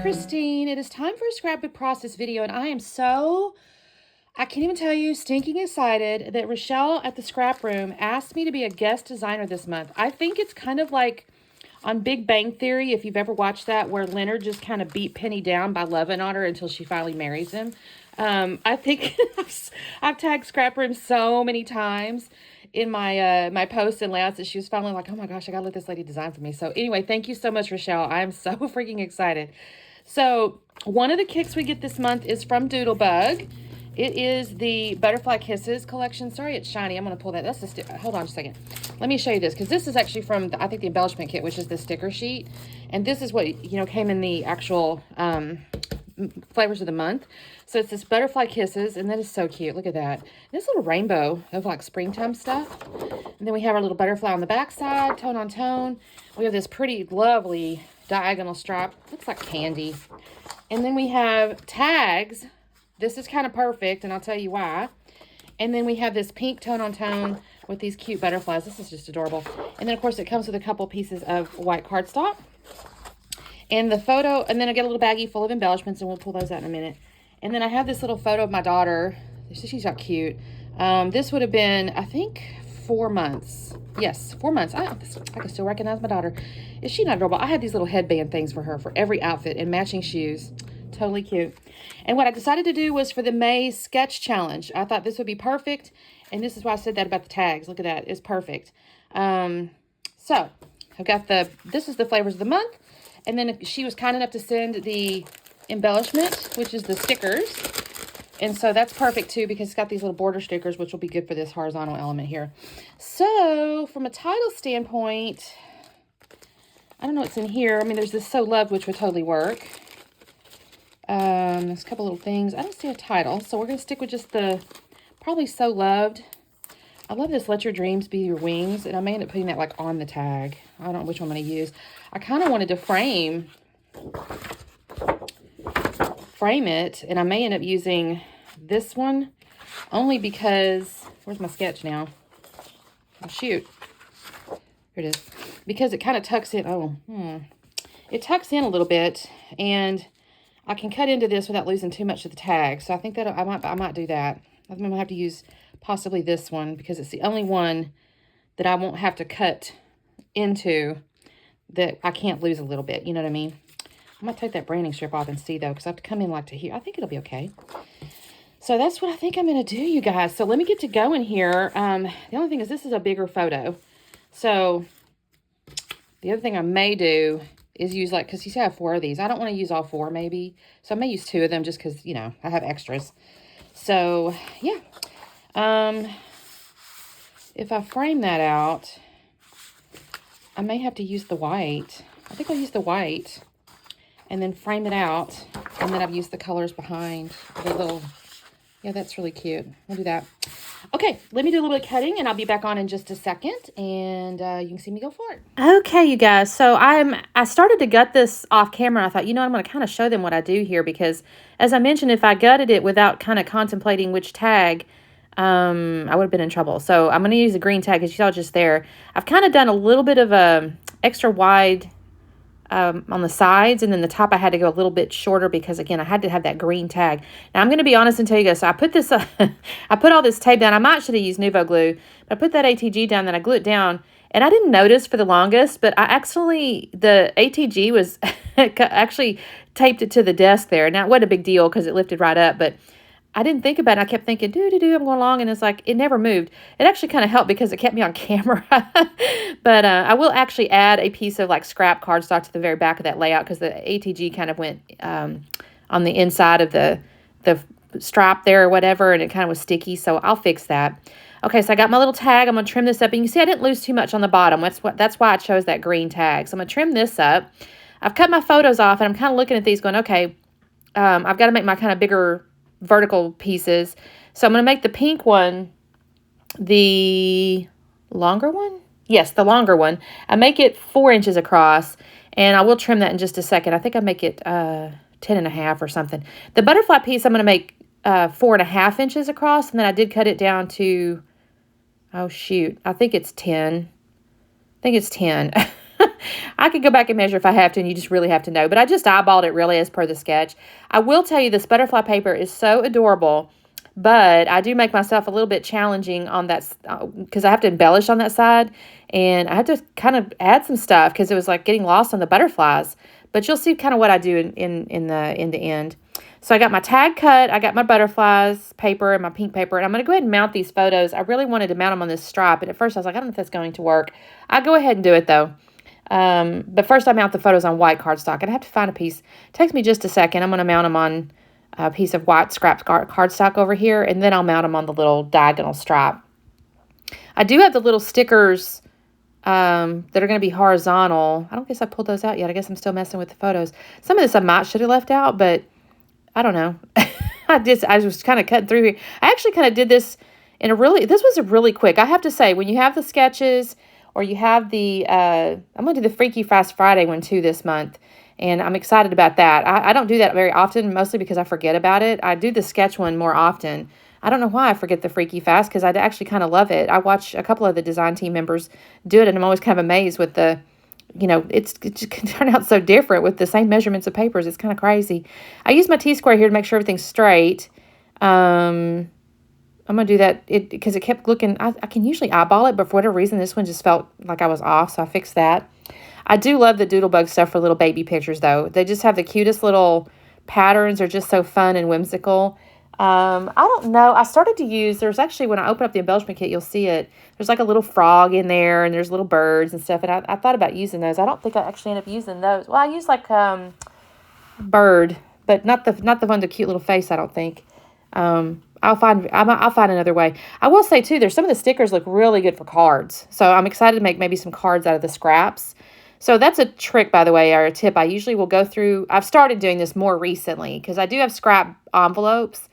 Christine. It is time for a scrapbook process video, and I can't even tell you, stinking excited that Rochelle at the Scrap Room asked me to be a guest designer this month. I think it's kind of like on Big Bang Theory, if you've ever watched that, where Leonard just kind of beat Penny down by loving on her until she finally marries him. I think I've tagged Scrap Room so many times in my my posts and layouts that she was finally like, oh my gosh, I gotta let this lady design for me. So anyway, thank you so much, Rochelle. I am so freaking excited. So one of the kicks we get this month is from Doodlebug. It is the Butterfly Kisses collection. Sorry, it's shiny. I'm going to pull that. That's the hold on a second. Let me show you this, because this is actually from, I think, the embellishment kit, which is the sticker sheet. And this is what, came in the actual flavors of the month. So it's this Butterfly Kisses, and that is so cute. Look at that. This little rainbow of, like, springtime stuff. And then we have our little butterfly on the back side, tone on tone. We have this pretty, lovely diagonal stripe. Looks like candy. And then we have tags. This is kind of perfect, and I'll tell you why. And then we have this pink tone on tone with these cute butterflies. This is just adorable. And then, of course, it comes with a couple pieces of white cardstock. And the photo, and then I get a little baggie full of embellishments, and we'll pull those out in a minute. And then I have this little photo of my daughter. She's not cute. This would have been, I think, 4 months. Yes, 4 months. I can still recognize my daughter. Is she not adorable? I had these little headband things for her for every outfit and matching shoes. Totally cute. And what I decided to do was for the May sketch challenge. I thought this would be perfect. And this is why I said that about the tags. Look at that. It's perfect. So I've got this is the flavors of the month. And then she was kind enough to send the embellishment, which is the stickers. And so that's perfect too, because it's got these little border stickers, which will be good for this horizontal element here. So from a title standpoint, I don't know what's in here. I mean, there's this So Loved, which would totally work. There's a couple little things. I don't see a title, so we're going to stick with just the probably So Loved. I love this Let Your Dreams Be Your Wings, and I may end up putting that like on the tag. I don't know which one I'm going to use. I kind of wanted to frame it, and I may end up using this one only because, where's my sketch now? Oh, shoot. Here it is. Because it kind of tucks in. It tucks in a little bit, and I can cut into this without losing too much of the tag. So I think that I might do that. I'm going to have to use possibly this one because it's the only one that I won't have to cut into that I can't lose a little bit. You know what I mean? I might take that branding strip off and see, though, because I have to come in like to here. I think it'll be okay. So that's what I think I'm going to do, you guys. So let me get to going here. The only thing is this is a bigger photo. So the other thing I may do is use, like, because you see I have 4 of these. I don't want to use all 4, maybe. So I may use 2 of them just because, I have extras. So, yeah. If I frame that out, I may have to use the white. I think I'll use the white and then frame it out. And then I've used the colors behind the little, yeah, that's really cute. We'll do that. Okay, let me do a little bit of cutting, and I'll be back on in just a second, and you can see me go for it. Okay, you guys, so I started to gut this off camera. I thought, I'm going to kind of show them what I do here, because as I mentioned, if I gutted it without kind of contemplating which tag, I would have been in trouble. So I'm going to use a green tag, as you saw just there. I've kind of done a little bit of a extra wide on the sides, and then the top I had to go a little bit shorter because, again, I had to have that green tag. Now, I'm going to be honest and tell you guys, so I put this, I put all this tape down. I might should have used Nuvo glue, but I put that ATG down, then I glued it down, and I didn't notice for the longest, but the ATG was actually taped it to the desk there. Now, it wasn't a big deal because it lifted right up, but I didn't think about it. I kept thinking, I'm going along, and it's like, it never moved. It actually kind of helped because it kept me on camera. But I will actually add a piece of, like, scrap cardstock to the very back of that layout because the ATG kind of went on the inside of the strap there or whatever, and it kind of was sticky, so I'll fix that. Okay, so I got my little tag. I'm going to trim this up, and you can see I didn't lose too much on the bottom. That's why I chose that green tag. So I'm going to trim this up. I've cut my photos off, and I'm kind of looking at these going, okay, I've got to make my kind of bigger vertical pieces. So I'm going to make the pink one the longer one. Yes, the longer one. I make it 4 inches across, and I will trim that in just a second. I think I make it 10.5 or something. The butterfly piece I'm going to make 4.5 inches across, and then I did cut it down to, oh shoot, I think it's 10. I think it's 10. I could go back and measure if I have to, and you just really have to know. But I just eyeballed it really as per the sketch. I will tell you this butterfly paper is so adorable, but I do make myself a little bit challenging on that because I have to embellish on that side, and I had to kind of add some stuff because it was like getting lost on the butterflies. But you'll see kind of what I do in the end. So I got my tag cut, I got my butterflies paper and my pink paper, and I'm going to go ahead and mount these photos. I really wanted to mount them on this stripe, and at first I was like, I don't know if that's going to work. I'll go ahead and do it, though. But first I mount the photos on white cardstock, and I have to find a piece. It takes me just a second. I'm going to mount them on a piece of white scrap cardstock over here, and then I'll mount them on the little diagonal stripe. I do have the little stickers that are going to be horizontal. I don't guess I pulled those out yet. I guess I'm still messing with the photos. Some of this I should have left out, but I don't know. I was kind of cutting through here. I actually kind of did this this was a really quick. I have to say, when you have the sketches or you have the, I'm going to do the Freaky Fast Friday one too this month. And I'm excited about that. I don't do that very often, mostly because I forget about it. I do the sketch one more often. I don't know why I forget the Freaky Fast, because I actually kind of love it. I watch a couple of the design team members do it, and I'm always kind of amazed with the, it just can turn out so different with the same measurements of papers. It's kind of crazy. I use my T-square here to make sure everything's straight. I'm going to do that because it kept looking, I can usually eyeball it, but for whatever reason, this one just felt like I was off, so I fixed that. I do love the Doodlebug stuff for little baby pictures, though. They just have the cutest little patterns. They're just so fun and whimsical. I don't know. I started to use, there's actually, when I open up the embellishment kit, you'll see it. There's like a little frog in there, and there's little birds and stuff, and I thought about using those. I don't think I actually end up using those. Well, I use like bird, but not the one with the cute little face, I don't think. I'll find another way. I will say, too, there's some of the stickers look really good for cards. So I'm excited to make maybe some cards out of the scraps. So that's a trick, by the way, or a tip. I usually will go through, I've started doing this more recently because I do have scrap envelopes,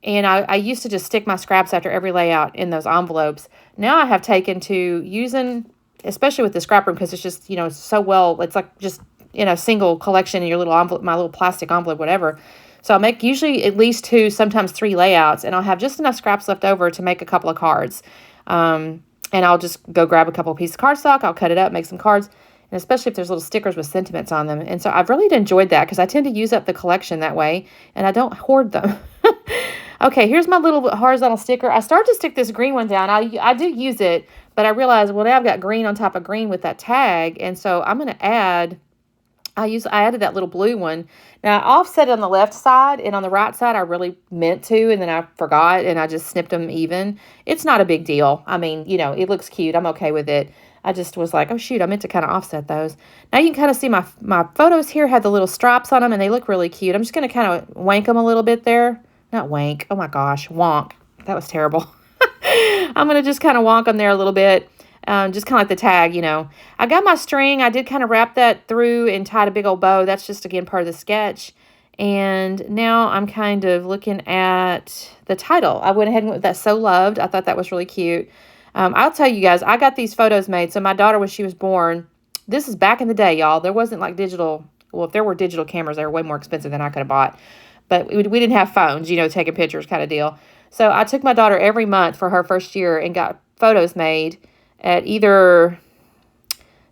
and I used to just stick my scraps after every layout in those envelopes. Now I have taken to using, especially with the ScrapRoom, because it's just, it's so well, it's like just in a single collection in your little envelope, my little plastic envelope, whatever. So I'll make usually at least 2, sometimes 3 layouts, and I'll have just enough scraps left over to make a couple of cards. And I'll just go grab a couple of pieces of cardstock, I'll cut it up, make some cards. And especially if there's little stickers with sentiments on them. And so I've really enjoyed that because I tend to use up the collection that way, and I don't hoard them. Okay, here's my little horizontal sticker. I started to stick this green one down. I do use it, but I realized, well, now I've got green on top of green with that tag, and so I'm going to add, I added that little blue one. Now, I offset it on the left side, and on the right side, I really meant to, and then I forgot, and I just snipped them even. It's not a big deal. I mean, it looks cute. I'm okay with it. I just was like, oh, shoot, I meant to kind of offset those. Now you can kind of see my photos here have the little stripes on them, and they look really cute. I'm just going to kind of wank them a little bit there. Not wank. Oh, my gosh. Wonk. That was terrible. I'm going to just kind of wonk them there a little bit, just kind of like the tag, I got my string. I did kind of wrap that through and tied a big old bow. That's just, again, part of the sketch. And now I'm kind of looking at the title. I went ahead and went with that So Loved. I thought that was really cute. I'll tell you guys, I got these photos made. So my daughter, when she was born, this is back in the day, y'all. There wasn't like digital. Well, if there were digital cameras, they were way more expensive than I could have bought. But we didn't have phones, taking pictures kind of deal. So I took my daughter every month for her first year and got photos made at either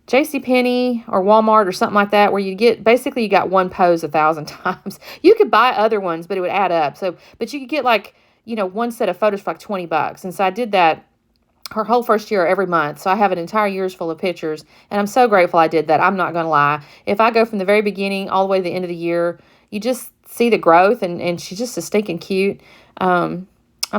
JCPenney or Walmart or something like that, where you got one pose 1,000 times. You could buy other ones, but it would add up. So, but you could get like, one set of photos for like $20. And so I did that her whole first year every month. So I have an entire year's full of pictures, and I'm so grateful I did that. I'm not going to lie. If I go from the very beginning all the way to the end of the year, you just see the growth, and she's just so stinking cute. I'm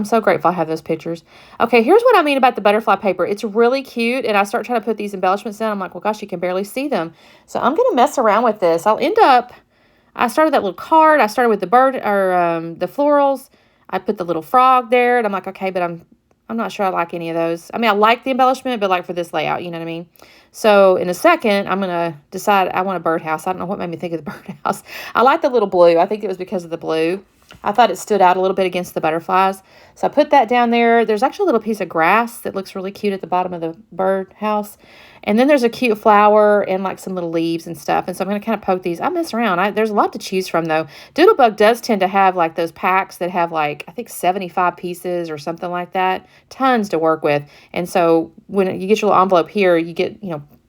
so grateful I have those pictures. Okay, here's what I mean about the butterfly paper. It's really cute, and I start trying to put these embellishments down. I'm like, well, gosh, you can barely see them. So I'm going to mess around with this. I started that little card. I started with the bird, or the florals. I put the little frog there, and I'm like, okay, but I'm not sure I like any of those. I mean, I like the embellishment, but like for this layout, you know what I mean? So in a second, I'm going to decide I want a birdhouse. I don't know what made me think of the birdhouse. I like the little blue. I think it was because of the blue. I thought it stood out a little bit against the butterflies. So I put that down there. There's actually a little piece of grass that looks really cute at the bottom of the birdhouse. And then there's a cute flower and like some little leaves and stuff. And so I'm going to kind of poke these. I mess around. There's a lot to choose from, though. Doodlebug does tend to have like those packs that have like, I think 75 pieces or something like that. Tons to work with. And so when you get your little envelope here, you get,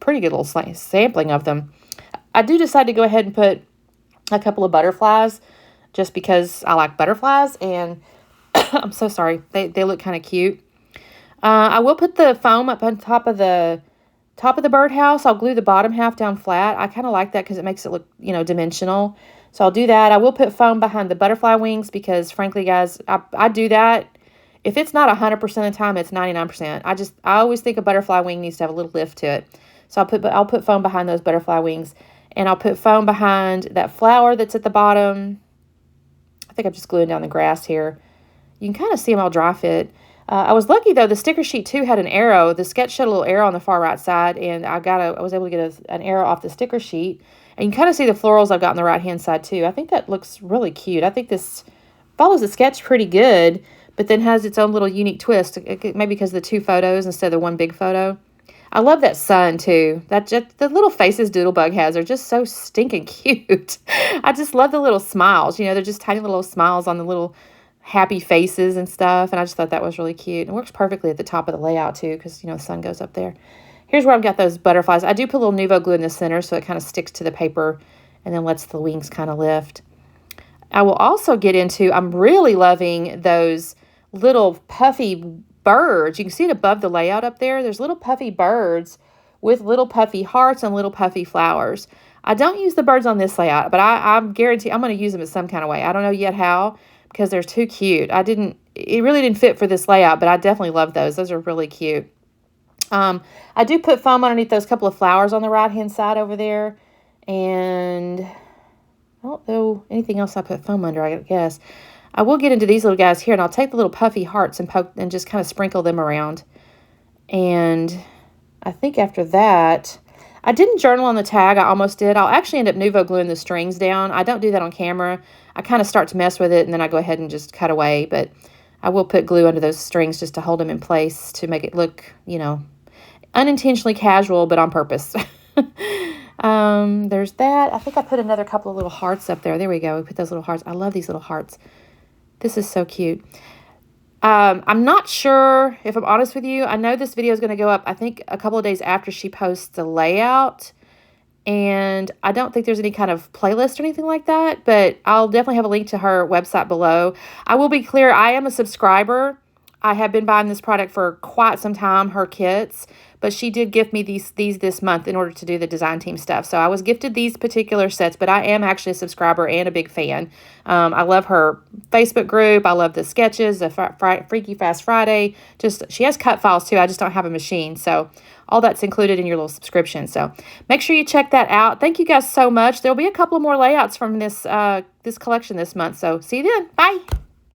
pretty good little sampling of them. I do decide to go ahead and put a couple of butterflies just because I like butterflies, and I'm so sorry. They look kind of cute. I will put the foam up on top of the birdhouse. I'll glue the bottom half down flat. I kind of like that because it makes it look, dimensional. So I'll do that. I will put foam behind the butterfly wings because, frankly, guys, I do that. If it's not 100% of the time, it's 99%. I always think a butterfly wing needs to have a little lift to it. So I'll put foam behind those butterfly wings, and I'll put foam behind that flower that's at the bottom. I think I'm just gluing down the grass here. You can kind of see them all dry fit. I was lucky, though. The sticker sheet, too, had an arrow. The sketch showed a little arrow on the far right side, and I was able to get an arrow off the sticker sheet. And you can kind of see the florals I've got on the right-hand side, too. I think that looks really cute. I think this follows the sketch pretty good, but then has its own little unique twist, maybe because of the 2 photos instead of the 1 big photo. I love that sun, too. The little faces Doodlebug has are just so stinking cute. I just love the little smiles. They're just tiny little smiles on the little happy faces and stuff, and I just thought that was really cute. It works perfectly at the top of the layout, too, because, the sun goes up there. Here's where I've got those butterflies. I do put a little Nuvo glue in the center so it kind of sticks to the paper and then lets the wings kind of lift. I will also get into, I'm really loving those little puffy birds. You can see it above the layout up there. There's little puffy birds with little puffy hearts and little puffy flowers. I don't use the birds on this layout, but I'm guaranteed I'm going to use them in some kind of way. I don't know yet how because they're too cute. It really didn't fit for this layout, but I definitely love those. Those are really cute. I do put foam underneath those couple of flowers on the right-hand side over there. And I don't know anything else I put foam under, I guess. I will get into these little guys here, and I'll take the little puffy hearts and just kind of sprinkle them around. And I think after that, I didn't journal on the tag. I almost did. I'll actually end up Nuvo gluing the strings down. I don't do that on camera. I kind of start to mess with it, and then I go ahead and just cut away. But I will put glue under those strings just to hold them in place to make it look, unintentionally casual, but on purpose. There's that. I think I put another couple of little hearts up there. There we go. We put those little hearts. I love these little hearts. This is so cute. I'm not sure, if I'm honest with you. I know this video is going to go up, I think, a couple of days after she posts the layout. And I don't think there's any kind of playlist or anything like that. But I'll definitely have a link to her website below. I will be clear, I am a subscriber. I have been buying this product for quite some time, her kits. But she did gift me these this month in order to do the design team stuff. So I was gifted these particular sets, but I am actually a subscriber and a big fan. I love her Facebook group. I love the sketches, the Freaky Fast Friday. She has cut files too. I just don't have a machine. So all that's included in your little subscription. So make sure you check that out. Thank you guys so much. There'll be a couple more layouts from this collection this month. So see you then. Bye.